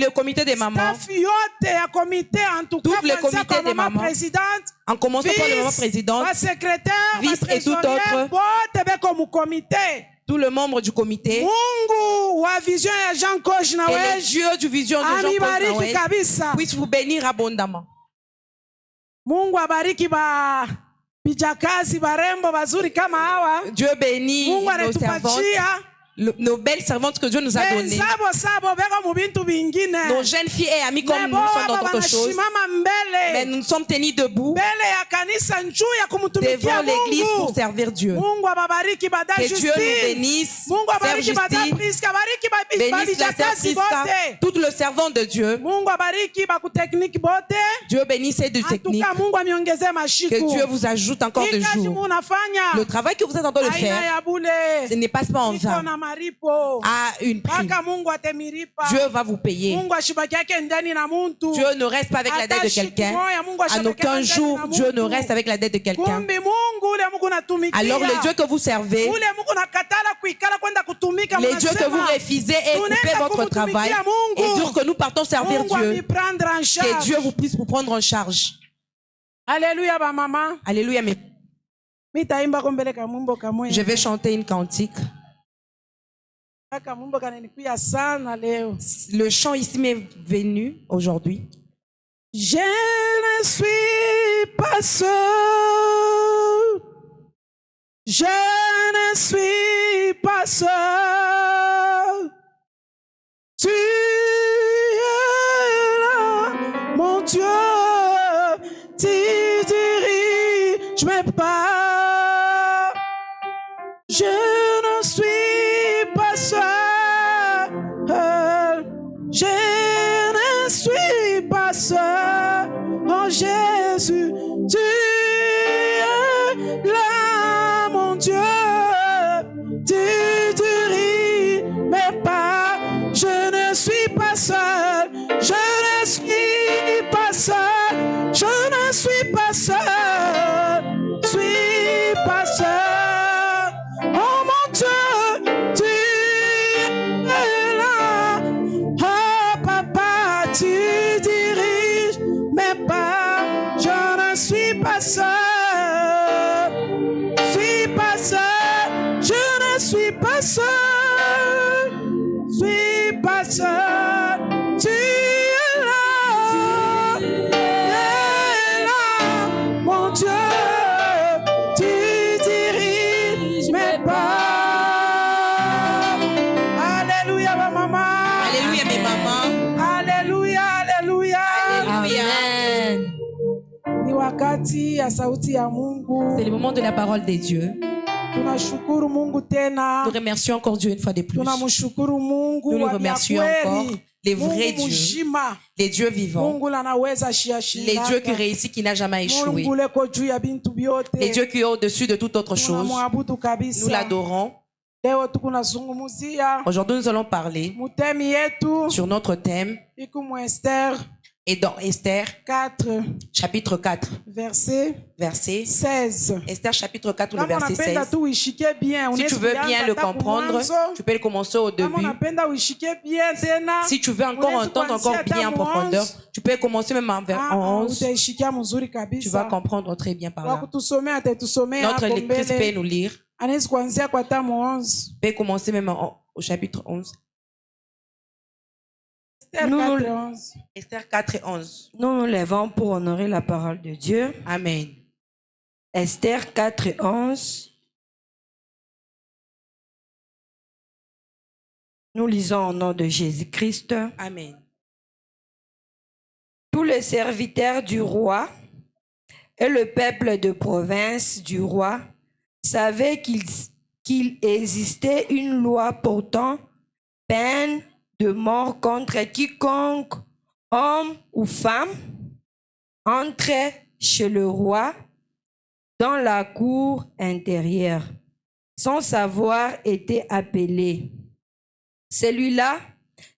Le comité des mamans. Staff yote ya comité en tout cas. Tout le comité des mamans. Présidente. En commençant par le maman présidente. La secrétaire. Vice et tout autre. Bote be comme comité. Tous les membres du comité. Mungu wa vision ya Jean Koch na et le Dieu du vision de Jean Koch Nawel puisse vous bénir abondamment. Mungu abariki ba bijakazi barembo bazuri kama hawa. Dieu bénit nos servantes, nos belles servantes que Dieu nous a données. Nos jeunes filles et amis comme nous sont dans d'autres choses. Mais nous sommes tenus debout devant l'église pour servir Dieu. Que Dieu nous bénisse. Sœur Justine, bénisse la sœur Priska, tout le servant de Dieu. Dieu bénisse ces deux techniques. Que Dieu vous ajoute encore de jours. Le travail que vous êtes en train de faire, ce n'est pas en vain. À une prime. Dieu va vous payer. Dieu ne reste pas avec la dette de quelqu'un. En aucun jour, Dieu ne reste avec la dette de quelqu'un. Alors le Dieu que vous servez, les dieux que vous refusez et coupez votre travail et dire que nous partons servir Dieu. Que Dieu vous puisse vous prendre en charge. Alléluia, ma maman. Alléluia, mes... Je vais chanter une cantique. Le chant ici m'est venu aujourd'hui. Je ne suis pas seul. Je ne suis pas seul. Tu es là, mon Dieu. Tu diriges mes pas. Je ne suis pas seul. Je ne suis pas seul. Oh Jésus, tu es là, mon Dieu. Tu diriges mes pas. Je ne suis pas seul. Je ne suis pas seul. Je ne suis pas seul. Je suis pas seul. Oh mon Dieu, tu es là. Oh papa, tu diriges mes pas. Je ne suis pas seul. Je suis pas seul. Je ne suis pas seul. Je suis pas seul. Tu es là. Tu es là, mon Dieu. Tu diriges mes pas. Alléluia, ma maman. Alléluia, mes mamans. Alléluia, alléluia. Amen. Ni wakati ya sauti ya Mungu. C'est le moment de la parole des dieux. Tunashukuru Mungu tena. Nous remercions encore Dieu une fois de plus. Tunamshukuru Mungu. Nous le wa remercions kweli. encore. Les vrais Mungu dieux, mzima. les dieux vivants, Mungu anaweza shia-shia. les dieux qui réussissent, qui n'a jamais échoué, Mungu leko juu ya bintu byote. les dieux qui est au-dessus de toute autre chose. Tunamwabudu kabisa. Nous l'adorons. Leo tukunazungumzia Aujourd'hui, nous allons parler mutemi yetu sur notre thème iko mu Esther et dans Esther 4 chapitre 4 verset 16. Esther chapitre 4 le Kama verset unapenda 16. tu uishike bien, Si tu veux bien le comprendre, tu peux le commencer au Kama début. unapenda uishike bien tena. Si tu veux encore entendre encore bien en profondeur, tu peux commencer même en 11. Utaishikia mzuri Tu kabisa. vas comprendre très bien par là. Wakutusomea atatusomea Notre hapo lectrice peut mbele. nous lire. Anaweza kuanzia kwa tamu 11. Peut commencer même au chapitre 11. Esther 4 et 11. Esther 4 et 11. Nous nous levons pour honorer la parole de Dieu. Amen. Esther 4 et 11. Nous lisons au nom de Jésus-Christ. Amen. Tous les serviteurs du roi et le peuple de province du roi savaient qu'il existait une loi portant peine de mort contre quiconque, homme ou femme, entrait chez le roi dans la cour intérieure, sans savoir était appelé. Celui-là,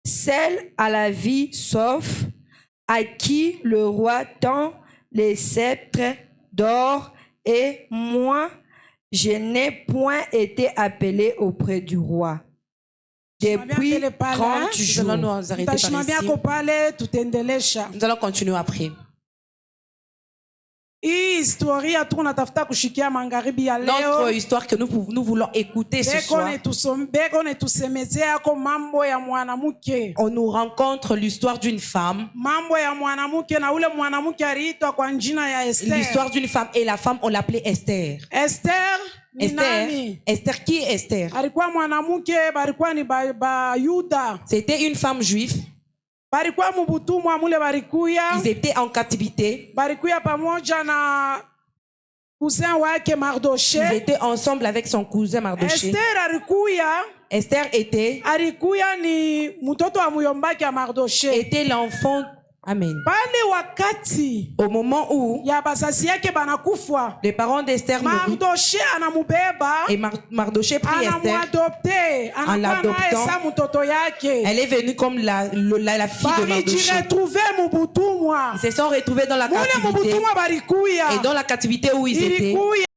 celle à la vie sauf, à qui le roi tend les sceptres d'or, et moi, je n'ai point été appelé auprès du roi. depuis 30 jours. Nous allons nous arrêter par ici. Nous allons continuer après. Notre histoire que nous voulons écouter ce soir. On nous rencontre l'histoire d'une femme. L'histoire d'une femme et la femme, on l'appelait Esther. Esther, qui est Esther? C'était une femme juive. Ils étaient en captivité. Ils étaient ensemble avec son cousin Mardoché. Esther était l'enfant. Amen. Au moment où les parents d'Esther moururent et Mardoché prit Esther en l'adoptant, elle est venue comme la fille de Mardoché. Ils se sont retrouvés dans la captivité et dans la captivité où ils étaient.